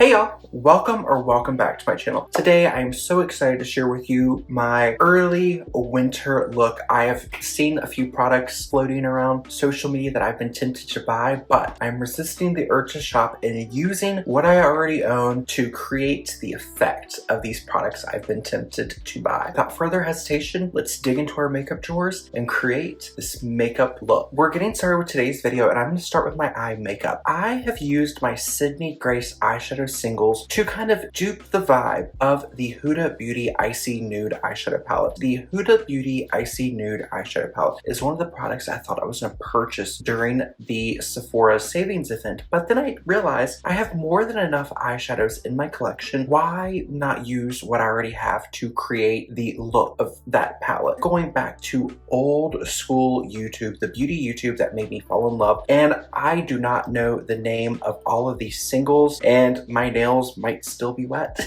Hey y'all, welcome back to my channel. Today I am so excited to share with you my early winter look. I have seen a few products floating around social media that I've been tempted to buy, but I'm resisting the urge to shop and using what I already own to create the effect of these products I've been tempted to buy. Without further hesitation, let's dig into our makeup drawers and create this makeup look. We're getting started with today's video and I'm going to start with my eye makeup. I have used my Sydney Grace eyeshadow singles to kind of dupe the vibe of the Huda Beauty Icy Nude eyeshadow palette. The Huda Beauty Icy Nude eyeshadow palette is one of the products I thought I was going to purchase during the Sephora savings event, but then I realized I have more than enough eyeshadows in my collection. Why not use what I already have to create the look of that palette? Going back to old school YouTube, the beauty YouTube that made me fall in love, and I do not know the name of all of these singles, and my nails might still be wet.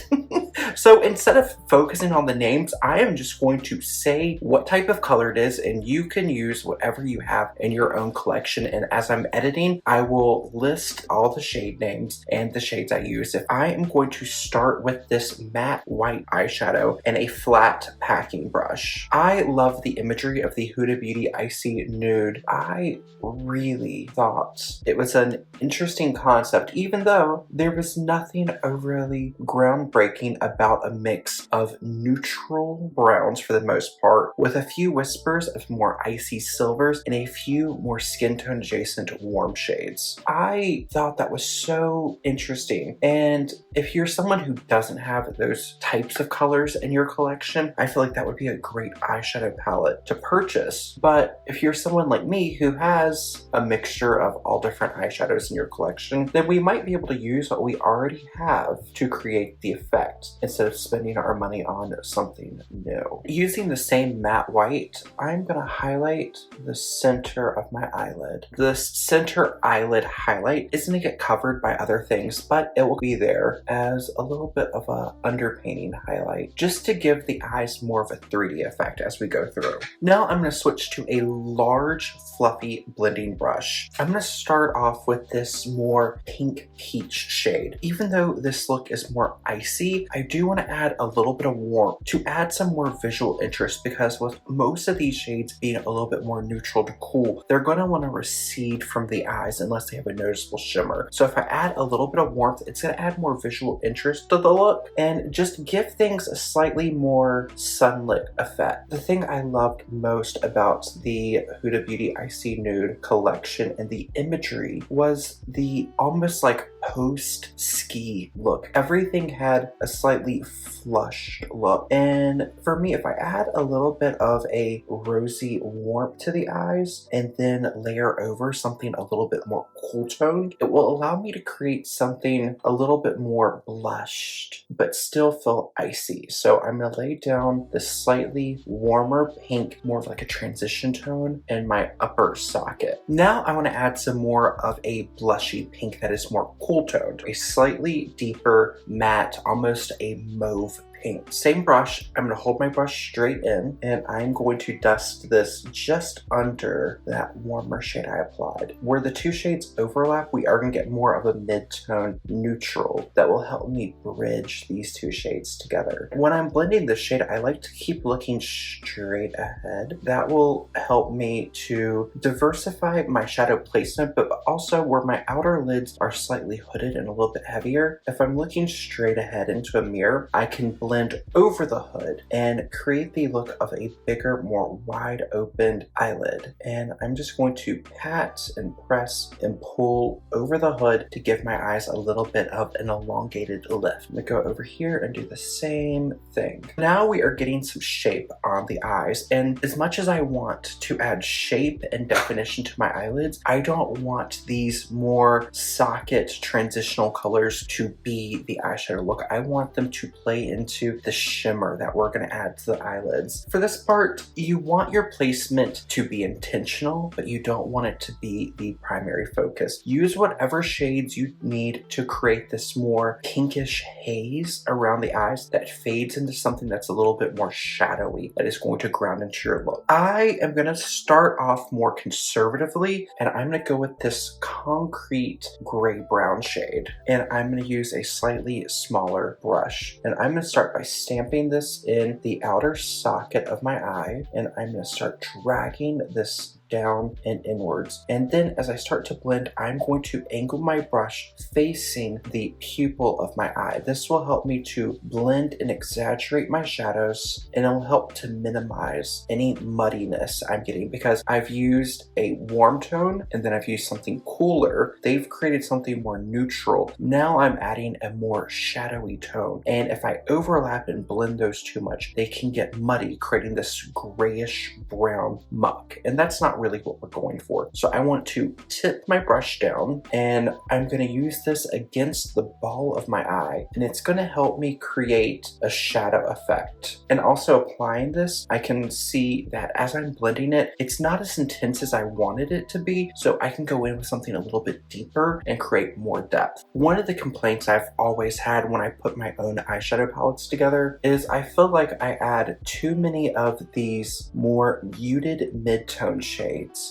So instead of focusing on the names, I am just going to say what type of color it is, and you can use whatever you have in your own collection. And as I'm editing, I will list all the shade names and the shades I use. If I am going to start with this matte white eyeshadow and a flat packing brush. I love the imagery of the Huda Beauty Icy Nude. I really thought it was an interesting concept, even though there was nothing overly groundbreaking about a mix of neutral browns for the most part, with a few whispers of more icy silvers and a few more skin tone adjacent warm shades. I thought that was so interesting, and if you're someone who doesn't have those types of colors in your collection, I feel like that would be a great eyeshadow palette to purchase. But if you're someone like me who has a mixture of all different eyeshadows in your collection, then we might be able to use what we already have to create the effect instead of spending our money on something new. Using the same matte white, I'm gonna highlight the center of my eyelid. The center eyelid highlight isn't gonna get covered by other things, but it will be there as a little bit of a underpainting highlight, just to give the eyes more of a 3D effect as we go through. Now I'm gonna switch to a large, fluffy blending brush. I'm gonna start off with this more pink peach shade. Even though this look is more icy, I do want to add a little bit of warmth to add some more visual interest, because with most of these shades being a little bit more neutral to cool, they're going to want to recede from the eyes unless they have a noticeable shimmer. So if I add a little bit of warmth, it's going to add more visual interest to the look and just give things a slightly more sunlit effect. The thing I loved most about the Huda Beauty Icy Nude collection and the imagery was the almost like post-ski look. Everything had a slightly flushed look, and for me, if I add a little bit of a rosy warmth to the eyes and then layer over something a little bit more cool toned, it will allow me to create something a little bit more blushed but still feel icy. So I'm gonna lay down this slightly warmer pink, more of like a transition tone, in my upper socket. Now I want to add some more of a blushy pink that is more cool toned, a slightly deeper matte, almost a mauve pink. Same brush, I'm going to hold my brush straight in and I'm going to dust this just under that warmer shade I applied. Where the two shades overlap, we are going to get more of a mid-tone neutral that will help me bridge these two shades together. When I'm blending this shade, I like to keep looking straight ahead. That will help me to diversify my shadow placement, but also where my outer lids are slightly hooded and a little bit heavier. If I'm looking straight ahead into a mirror, I can blend over the hood and create the look of a bigger, more wide opened eyelid. And I'm just going to pat and press and pull over the hood to give my eyes a little bit of an elongated lift. I'm gonna go over here and do the same thing. Now we are getting some shape on the eyes, and as much as I want to add shape and definition to my eyelids, I don't want these more socket transitional colors to be the eyeshadow look. I want them to play into into the shimmer that we're going to add to the eyelids. For this part, you want your placement to be intentional, but you don't want it to be the primary focus. Use whatever shades you need to create this more pinkish haze around the eyes that fades into something that's a little bit more shadowy, that is going to ground into your look. I am going to start off more conservatively, and I'm going to go with this concrete gray brown shade, and I'm going to use a slightly smaller brush, and I'm going to start by stamping this in the outer socket of my eye, and I'm going to start dragging this down and inwards. And then as I start to blend, I'm going to angle my brush facing the pupil of my eye. This will help me to blend and exaggerate my shadows, and it'll help to minimize any muddiness I'm getting, because I've used a warm tone and then I've used something cooler. They've created something more neutral. Now I'm adding a more shadowy tone, and if I overlap and blend those too much, they can get muddy, creating this grayish brown muck, and that's not really what we're going for. So I want to tip my brush down, and I'm going to use this against the ball of my eye, and it's going to help me create a shadow effect. And also applying this, I can see that as I'm blending it, it's not as intense as I wanted it to be, so I can go in with something a little bit deeper and create more depth. One of the complaints I've always had when I put my own eyeshadow palettes together is I feel like I add too many of these more muted mid-tone shades.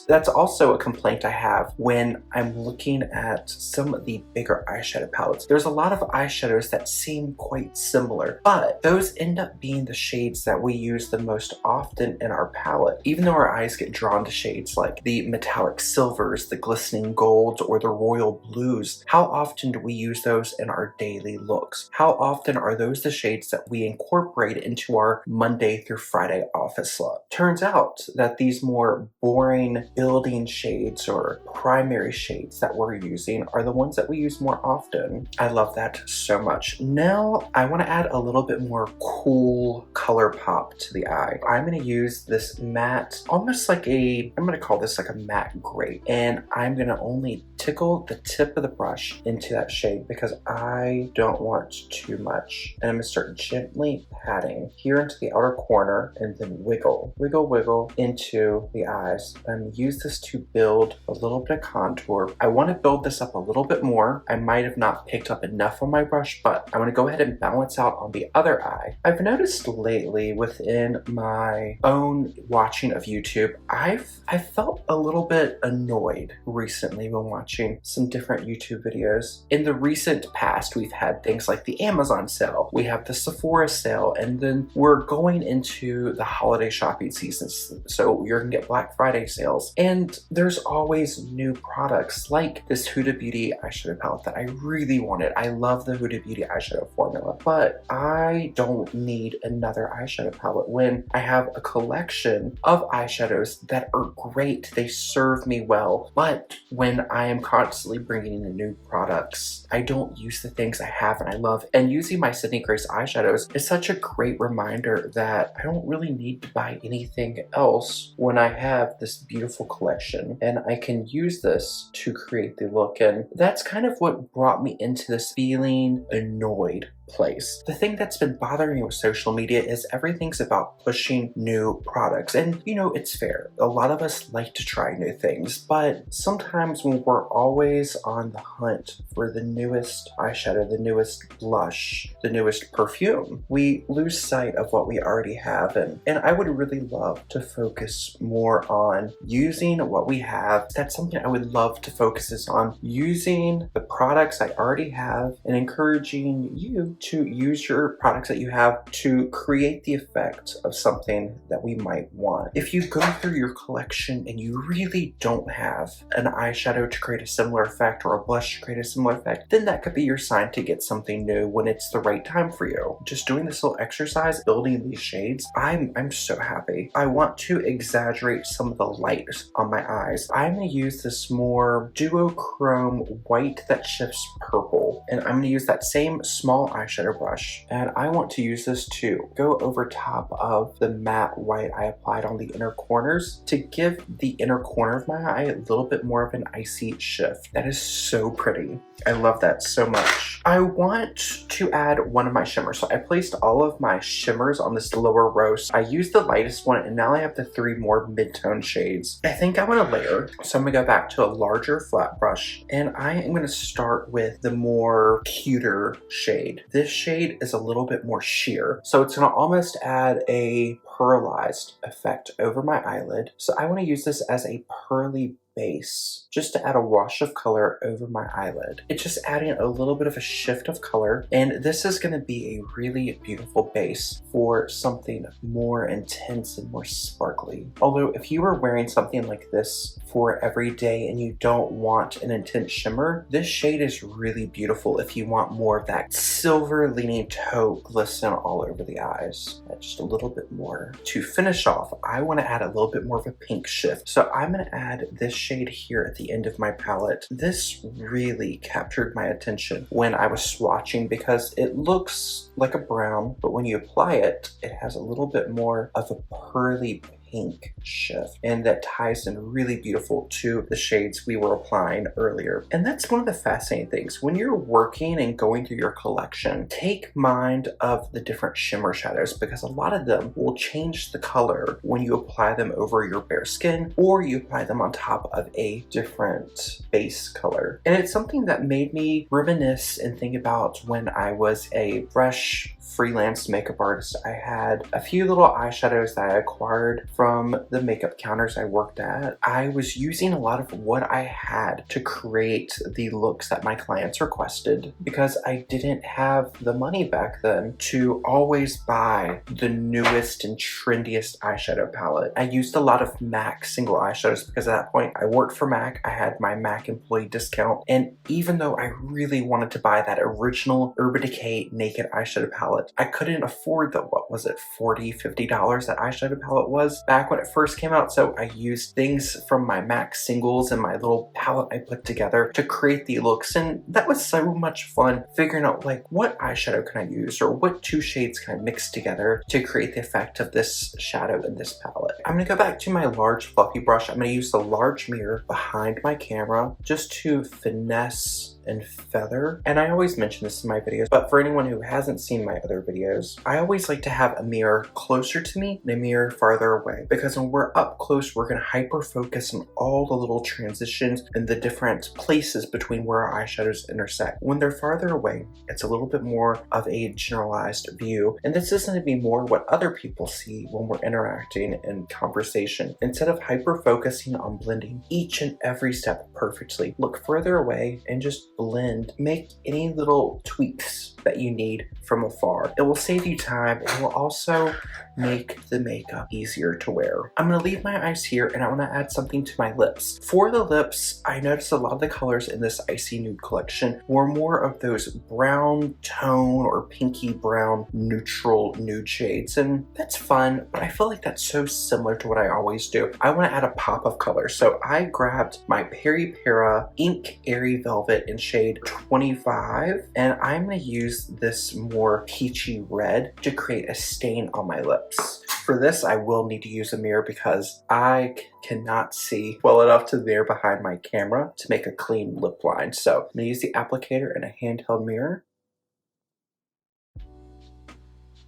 That's also a complaint I have when I'm looking at some of the bigger eyeshadow palettes. There's a lot of eyeshadows that seem quite similar, but those end up being the shades that we use the most often in our palette. Even though our eyes get drawn to shades like the metallic silvers, the glistening golds, or the royal blues, how often do we use those in our daily looks? How often are those the shades that we incorporate into our Monday through Friday office look? Turns out that these more boring building shades or primary shades that we're using are the ones that we use more often. I love that so much. Now I want to add a little bit more cool color pop to the eye. I'm going to use this matte, almost like I'm going to call this like a matte gray, and I'm going to only tickle the tip of the brush into that shade because I don't want too much. And I'm going to start gently patting here into the outer corner, and then wiggle, wiggle, wiggle into the eyes. I'm going to use this to build a little bit of contour. I want to build this up a little bit more. I might have not picked up enough on my brush, but I want to go ahead and balance out on the other eye. I've noticed lately within my own watching of YouTube, I felt a little bit annoyed recently when watching some different YouTube videos. In the recent past, we've had things like the Amazon sale, we have the Sephora sale, and then we're going into the holiday shopping seasons. So you're gonna get Black Friday sales, and there's always new products like this Huda Beauty eyeshadow palette that I really wanted. I love the Huda Beauty eyeshadow formula, but I don't need another eyeshadow palette when I have a collection of eyeshadows that are great. They serve me well, but when I am constantly bringing in new products, I don't use the things I have and I love. And using my Sydney Grace eyeshadows is such a great reminder that I don't really need to buy anything else when I have this beautiful collection, and I can use this to create the look. And that's kind of what brought me into this feeling annoyed place. The thing that's been bothering me with social media is everything's about pushing new products. And you know, it's fair. A lot of us like to try new things, but sometimes when we're always on the hunt for the newest eyeshadow, the newest blush, the newest perfume, we lose sight of what we already have. And I would really love to focus more on using what we have. That's something I would love to focus is on using the products I already have and encouraging you to use your products that you have to create the effect of something that we might want. If you go through your collection and you really don't have an eyeshadow to create a similar effect or a blush to create a similar effect, then that could be your sign to get something new when it's the right time for you. Just doing this little exercise, building these shades, I'm so happy. I want to exaggerate some of the light on my eyes. I'm going to use this more duochrome white that shifts purple, and I'm going to use that same small eyeshadow brush, and I want to use this to go over top of the matte white I applied on the inner corners to give the inner corner of my eye a little bit more of an icy shift. That is so pretty. I love that so much. I want to add one of my shimmers. So I placed all of my shimmers on this lower row. So I used the lightest one, and now I have the 3 more mid-tone shades. I think I want to layer, so I'm going to go back to a larger flat brush, and I am going to start with the more cuter shade. This shade is a little bit more sheer, so it's going to almost add a pearlized effect over my eyelid. So I want to use this as a pearly base, just to add a wash of color over my eyelid. It's just adding a little bit of a shift of color, and this is going to be a really beautiful base for something more intense and more sparkly. Although if you were wearing something like this for every day and you don't want an intense shimmer, this shade is really beautiful if you want more of that silver leaning taupe glisten all over the eyes. Just a little bit more. To finish off, I want to add a little bit more of a pink shift. So I'm going to add this shade here at the end of my palette. This really captured my attention when I was swatching because it looks like a brown, but when you apply it, it has a little bit more of a pearly pink shift, and that ties in really beautiful to the shades we were applying earlier. And that's one of the fascinating things. When you're working and going through your collection, take mind of the different shimmer shadows, because a lot of them will change the color when you apply them over your bare skin or you apply them on top of a different base color. And it's something that made me reminisce and think about when I was a fresh freelance makeup artist. I had a few little eyeshadows that I acquired from the makeup counters I worked at. I was using a lot of what I had to create the looks that my clients requested because I didn't have the money back then to always buy the newest and trendiest eyeshadow palette. I used a lot of MAC single eyeshadows because at that point I worked for MAC. I had my MAC employee discount, and even though I really wanted to buy that original Urban Decay Naked eyeshadow palette, I couldn't afford the, what was it, $40, $50 that eyeshadow palette was back when it first came out. So I used things from my MAC singles and my little palette I put together to create the looks. And that was so much fun figuring out like what eyeshadow can I use or what 2 shades can I mix together to create the effect of this shadow in this palette. I'm going to go back to my large fluffy brush. I'm going to use the large mirror behind my camera just to finesse and feather. And I always mention this in my videos, but for anyone who hasn't seen my other videos, I always like to have a mirror closer to me and a mirror farther away, because when we're up close, we're going to hyper focus on all the little transitions and the different places between where our eyeshadows intersect. When they're farther away, it's a little bit more of a generalized view, and this is going to be more what other people see when we're interacting in conversation. Instead of hyper focusing on blending each and every step perfectly, look further away and just blend. Make any little tweaks that you need from afar. It will save you time. It will also make the makeup easier to wear. I'm going to leave my eyes here and I want to add something to my lips. For the lips, I noticed a lot of the colors in this Icy Nude collection were more of those brown tone or pinky brown neutral nude shades, and that's fun, but I feel like that's so similar to what I always do. I want to add a pop of color, so I grabbed my Peri Para Ink Airy Velvet in shade 25, and I'm going to use this more peachy red to create a stain on my lips. For this, I will need to use a mirror because I cannot see well enough to the mirror behind my camera to make a clean lip line. So I'm gonna use the applicator and a handheld mirror.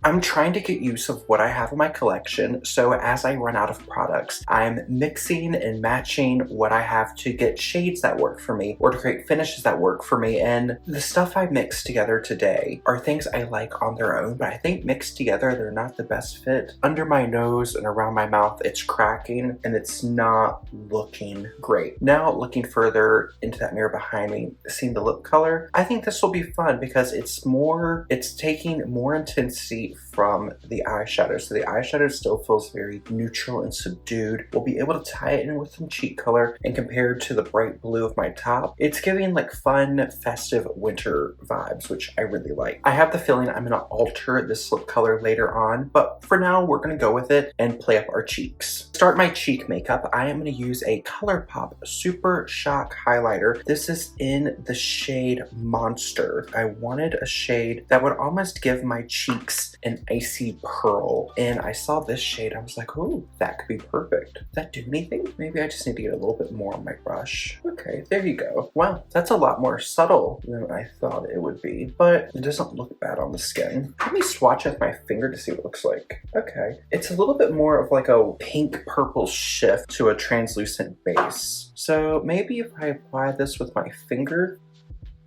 I'm trying to get use of what I have in my collection, so as I run out of products, I'm mixing and matching what I have to get shades that work for me or to create finishes that work for me. And the stuff I mixed together today are things I like on their own, but I think mixed together, they're not the best fit. Under my nose and around my mouth, it's cracking and it's not looking great. Now, looking further into that mirror behind me, seeing the lip color, I think this will be fun because it's taking more intensity from the eyeshadow. So the eyeshadow still feels very neutral and subdued. We'll be able to tie it in with some cheek color, and compared to the bright blue of my top, it's giving like fun, festive winter vibes, which I really like. I have the feeling I'm gonna alter this lip color later on, but for now, we're gonna go with it and play up our cheeks. Start my cheek makeup. I am gonna use a ColourPop Super Shock highlighter. This is in the shade Monster. I wanted a shade that would almost give my cheeks an Icy Pearl. And I saw this shade, I was like, oh, that could be perfect. Did that do anything? Maybe I just need to get a little bit more on my brush. Okay, there you go. Wow, that's a lot more subtle than I thought it would be, but it doesn't look bad on the skin. Let me swatch with my finger to see what it looks like. Okay, it's a little bit more of like a pink purple shift to a translucent base. So maybe if I apply this with my finger,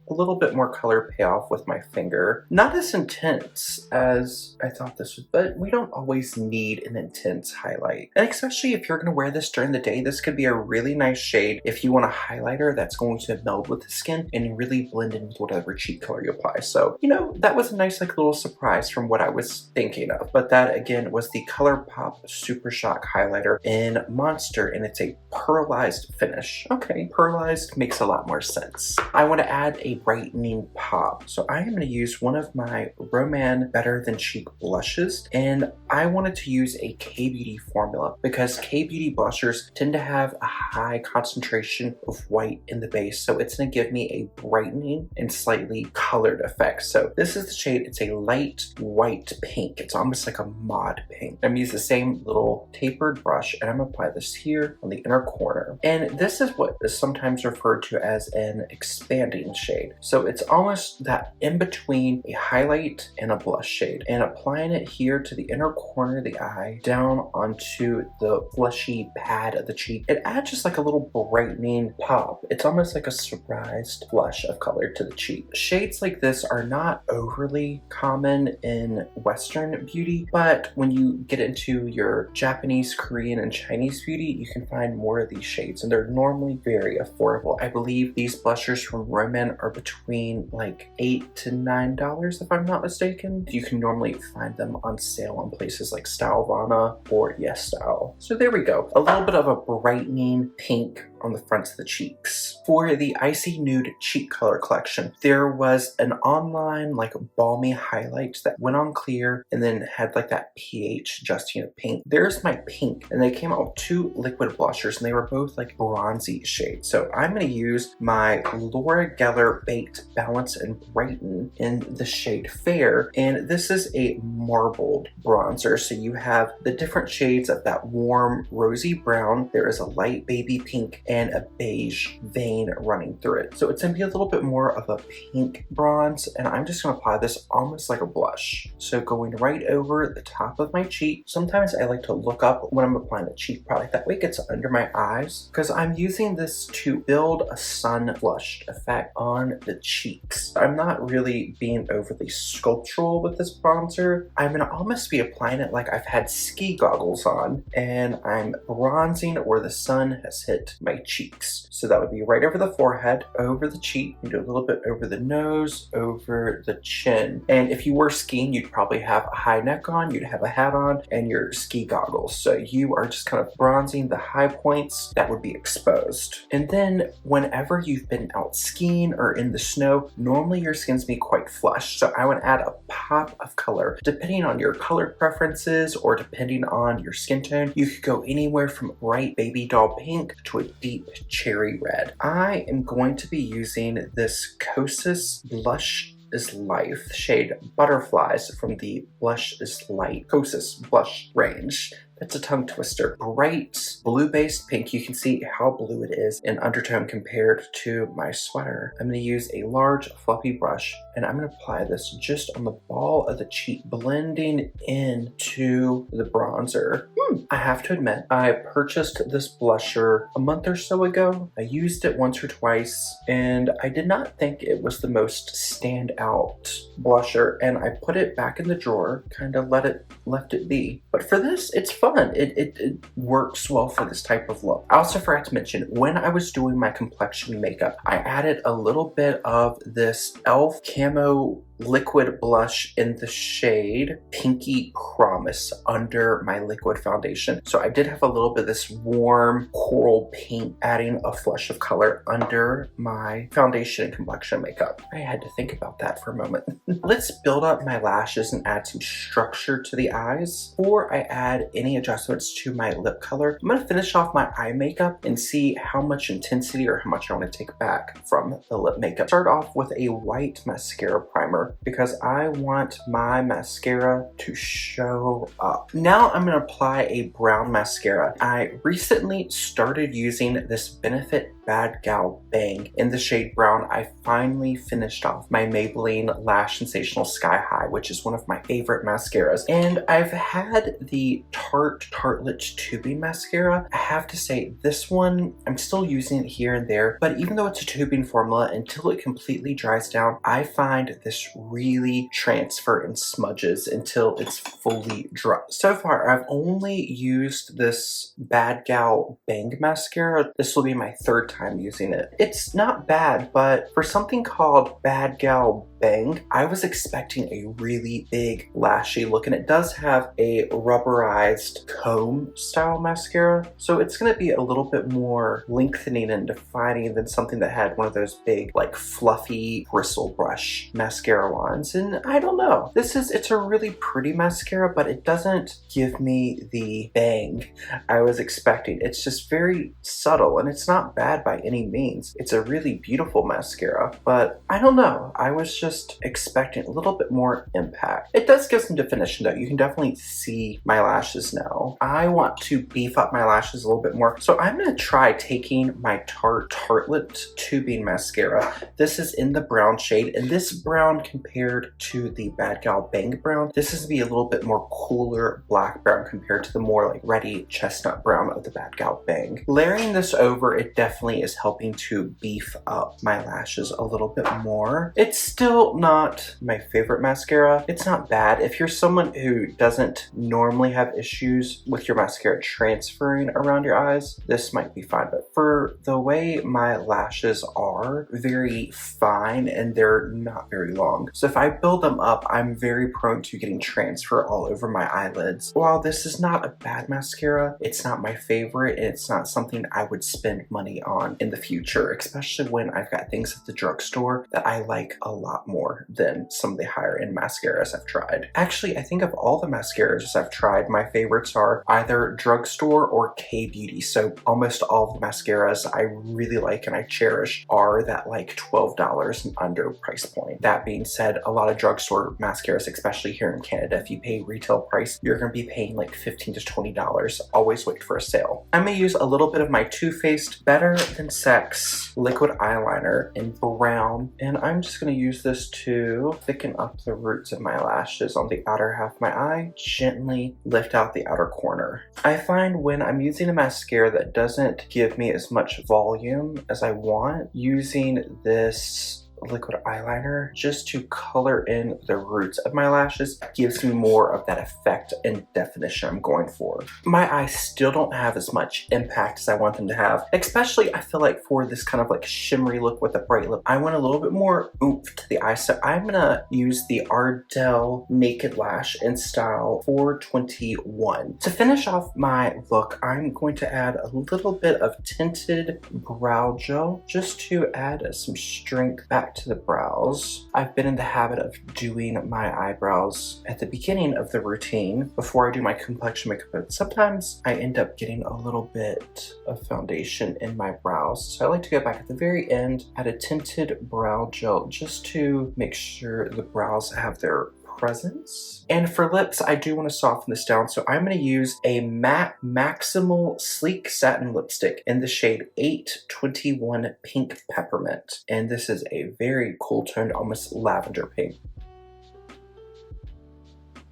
a little bit more color payoff with my finger. Not as intense as I thought this would, but we don't always need an intense highlight. And especially if you're gonna wear this during the day, this could be a really nice shade if you want a highlighter that's going to meld with the skin and really blend in with whatever cheek color you apply. So, you know, that was a nice like little surprise from what I was thinking of. But that again was the ColourPop Super Shock highlighter in Monster, and it's a pearlized finish. Okay, pearlized makes a lot more sense. I want to add a brightening pop. So I am going to use one of my Roman Better Than Cheek blushes, and I wanted to use a K-Beauty formula because K-Beauty blushers tend to have a high concentration of white in the base, so it's going to give me a brightening and slightly colored effect. So this is the shade. It's a light white pink. It's almost like a mod pink. I'm going to use the same little tapered brush, and I'm going to apply this here on the inner corner. And this is what is sometimes referred to as an expanding shade. So it's almost that in between a highlight and a blush shade, and applying it here to the inner corner of the eye, down onto the fleshy pad of the cheek. It adds just like a little brightening pop. It's almost like a surprised flush of color to the cheek. Shades like this are not overly common in Western beauty, but when you get into your Japanese, Korean, and Chinese beauty, you can find more of these shades, and they're normally very affordable. I believe these blushers from Roman are between like $8 to $9 if I'm not mistaken. You can normally find them on sale on places like Stylevana or Yes Style. So there we go. A little bit of a brightening pink on the fronts of the cheeks. For the Icy Nude cheek color collection, there was an online like balmy highlight that went on clear and then had like that pH adjusting of pink. There's my pink, and they came out with two liquid blushers, and they were both like bronzy shades. So I'm going to use my Laura Geller Baked Balance and Brighten in the shade Fair, and this is a marbled bronzer. So you have the different shades of that warm rosy brown. There is a light baby pink and a beige vein running through it. So it's gonna be a little bit more of a pink bronze, and I'm just gonna apply this almost like a blush. So going right over the top of my cheek. Sometimes I like to look up when I'm applying the cheek product. That way it gets under my eyes, because I'm using this to build a sun flushed effect on the cheeks. I'm not really being overly sculptural with this bronzer. I'm gonna almost be applying it like I've had ski goggles on, and I'm bronzing where the sun has hit my cheeks. So that would be right over the forehead, over the cheek, you do a little bit over the nose, over the chin. And if you were skiing, you'd probably have a high neck on, you'd have a hat on, and your ski goggles. So you are just kind of bronzing the high points that would be exposed. And then whenever you've been out skiing or in the snow, normally your skin's be quite flushed. So I would add a pop of color. Depending on your color preferences or depending on your skin tone, you could go anywhere from bright baby doll pink to a deep cherry red. I am going to be using this Kosas Blush is Life shade Butterflies from the Blush is Light Kosas blush range. It's a tongue twister. Bright blue-based pink. You can see how blue it is in undertone compared to my sweater. I'm going to use a large fluffy brush, and I'm going to apply this just on the ball of the cheek, blending into the bronzer. I have to admit, I purchased this blusher a month or so ago. I used it once or twice, and I did not think it was the most standout blusher, and I put it back in the drawer, kind of left it be. But for this, it's fun. It works well for this type of look. I also forgot to mention, when I was doing my complexion makeup, I added a little bit of this e.l.f. Camo liquid blush in the shade Pinky Promise under my liquid foundation. So I did have a little bit of this warm coral pink, adding a flush of color under my foundation and complexion makeup. I had to think about that for a moment. Let's build up my lashes and add some structure to the eyes. Before I add any adjustments to my lip color, I'm going to finish off my eye makeup and see how much intensity or how much I want to take back from the lip makeup. Start off with a white mascara primer. more because I want my mascara to show up. Now I'm going to apply a brown mascara. I recently started using this Benefit Bad Gal Bang in the shade brown. I finally finished off my Maybelline Lash Sensational Sky High, which is one of my favorite mascaras. And I've had the Tartelette Tubing Mascara. I have to say, this one, I'm still using it here and there, but even though it's a tubing formula, until it completely dries down, I find this really transfer in smudges until it's fully dry. So far, I've only used this Bad Gal Bang mascara. This will be my third time using it. It's not bad, but for something called Bad Gal Bang, I was expecting a really big lashy look, and it does have a rubberized comb style mascara, so it's going to be a little bit more lengthening and defining than something that had one of those big like fluffy bristle brush mascara wands. And I don't know, it's a really pretty mascara, but it doesn't give me the bang I was expecting. It's just very subtle, and it's not bad by any means. It's a really beautiful mascara, but I don't know, I was just expecting a little bit more impact. It does give some definition though. You can definitely see my lashes now. I want to beef up my lashes a little bit more, so I'm going to try taking my Tartelette Tubing Mascara. This is in the brown shade, and this brown compared to the Bad Gal Bang brown, this is going to be a little bit more cooler black brown compared to the more like ready chestnut brown of the Bad Gal Bang. Layering this over, it definitely is helping to beef up my lashes a little bit more. It's still not my favorite mascara. It's not bad. If you're someone who doesn't normally have issues with your mascara transferring around your eyes, this might be fine. But for the way my lashes are very fine and they're not very long, so if I build them up, I'm very prone to getting transfer all over my eyelids. While this is not a bad mascara, it's not my favorite, and it's not something I would spend money on in the future, especially when I've got things at the drugstore that I like a lot more than some of the higher end mascaras I've tried. Actually, I think of all the mascaras I've tried, my favorites are either drugstore or K-Beauty. So almost all of the mascaras I really like and I cherish are that like $12 and under price point. That being said, a lot of drugstore mascaras, especially here in Canada, if you pay retail price, you're going to be paying like $15 to $20. Always wait for a sale. I'm going to use a little bit of my Too Faced Better Than Sex liquid eyeliner in brown, and I'm just going to use this to thicken up the roots of my lashes on the outer half of my eye, gently lift out the outer corner. I find when I'm using a mascara that doesn't give me as much volume as I want, using this liquid eyeliner just to color in the roots of my lashes gives me more of that effect and definition I'm going for. My eyes still don't have as much impact as I want them to have, especially I feel like for this kind of like shimmery look with a bright lip, I want a little bit more oomph to the eye, so I'm gonna use the Ardell Naked Lash in style 421. To finish off my look, I'm going to add a little bit of tinted brow gel just to add some strength back to the brows. I've been in the habit of doing my eyebrows at the beginning of the routine before I do my complexion makeup, but sometimes I end up getting a little bit of foundation in my brows, so I like to go back at the very end, add a tinted brow gel just to make sure the brows have their presence. And for lips, I do want to soften this down, so I'm going to use a matte Maximal Sleek Satin Lipstick in the shade 821 Pink Peppermint. And this is a very cool toned, almost lavender pink.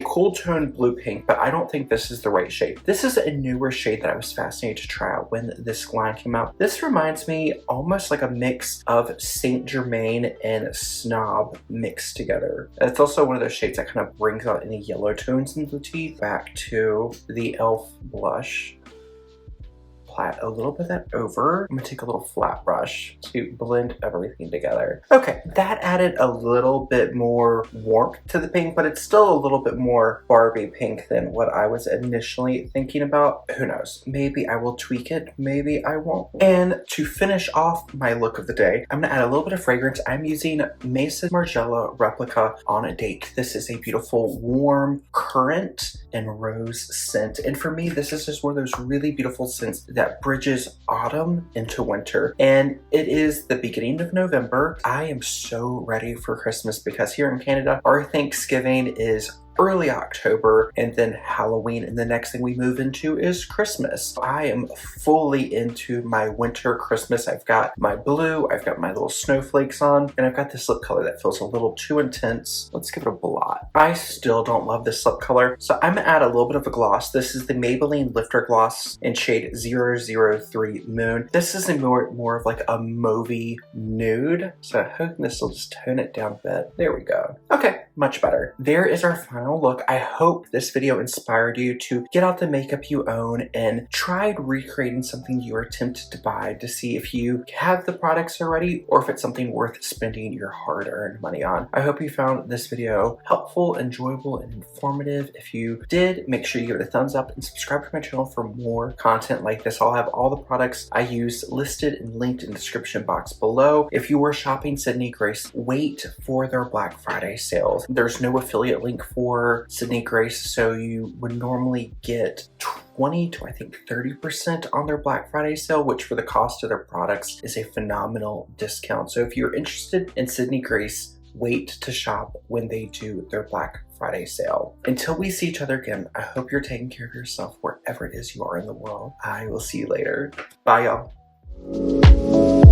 Cool toned blue pink, but I don't think this is the right shade. This is a newer shade that I was fascinated to try out when this line came out. This reminds me almost like a mix of Saint Germain and Snob mixed together. It's also one of those shades that kind of brings out any yellow tones into the teeth. Back to the e.l.f. blush. Apply a little bit of that over. I'm gonna take a little flat brush to blend everything together. Okay, that added a little bit more warmth to the pink, but it's still a little bit more Barbie pink than what I was initially thinking about. Who knows? Maybe I will tweak it, maybe I won't. And to finish off my look of the day, I'm gonna add a little bit of fragrance. I'm using Mason Margiela Replica On a Date. This is a beautiful, warm, currant and Rose scent. And for me, this is just one of those really beautiful scents that bridges autumn into winter. And it is the beginning of November. I am so ready for Christmas because here in Canada, our Thanksgiving is early October and then Halloween, and the next thing we move into is Christmas. I am fully into my winter Christmas. I've got my blue, I've got my little snowflakes on, and I've got this lip color that feels a little too intense. Let's give it a blot. I still don't love this lip color, so I'm gonna add a little bit of a gloss. This is the Maybelline Lifter Gloss in shade 003 Moon. This is a more of like a mauvey nude, so I'm hoping this will just tone it down a bit. There we go. Okay, much better. There is our final look. I hope this video inspired you to get out the makeup you own and try recreating something you are tempted to buy to see if you have the products already or if it's something worth spending your hard-earned money on. I hope you found this video helpful, enjoyable, and informative. If you did, make sure you give it a thumbs up and subscribe to my channel for more content like this. I'll have all the products I use listed and linked in the description box below. If you were shopping Sydney Grace, wait for their Black Friday sales. There's no affiliate link for Sydney Grace, so you would normally get 20 to I think 30% on their Black Friday sale, which for the cost of their products is a phenomenal discount. So if you're interested in Sydney Grace, wait to shop when they do their Black Friday sale. Until we see each other again, I hope you're taking care of yourself wherever it is you are in the world. I will see you later. Bye, y'all.